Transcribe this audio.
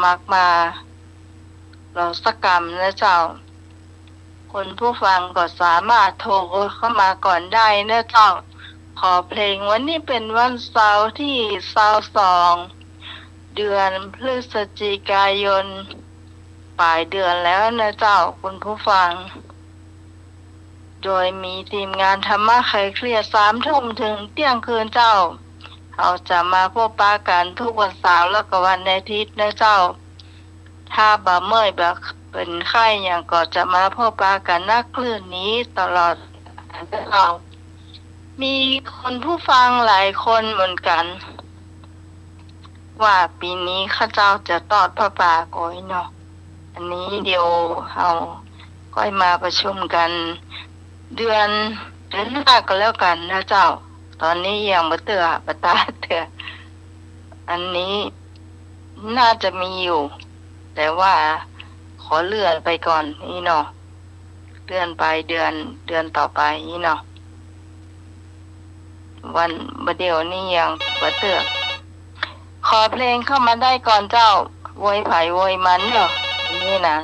มัครมาเราสักกรรมนะเจ้าคนผู้ฟังก็สามารถโทรเข้ามาก่อนได้นะเจ้าขอเพลงวันนี้เป็นวันเสาร์ที่22เดือนพฤศจิกายนปลายเดือนแล้วนะเจ้าคุณผู้ฟังโดยมีทีมงานธรรมะไขเคลียร์3 ทุ่มถึงเที่ยงคืนเจ้าเราจะมาพบปะกันทุกวันเสาร์และก็วันอาทิตย์นะเจ้าถ้าบ่เมื่อยแบบเป็นไข้อย่างก็จะมาพบปะกันนักคลื่นนี้ตลอดเรามีคนผู้ฟังหลายคนเหมือนกันว่าปีนี้ข้าเจ้าจะตอดพระป่าก้อยเนาะอันนี้เดี๋ยวเราก้อยมาประชุมกันเดือนหน้าก็แล้วกันนะเจ้าตอนนี้ยังบ่เตือบ่ตาเตืออันนี้น่าจะมีอยู่แต่ว่าขอเลื่อนไปก่อนนี่เนาะเลื่อนไปเดือนต่อไปนี่เนาะวันบ่เดี๋ยวนี้ยังบ่เตือขอเพลงเข้ามาได้ก่อนเจ้าโวยไผโวยมันเนาะนี่นะ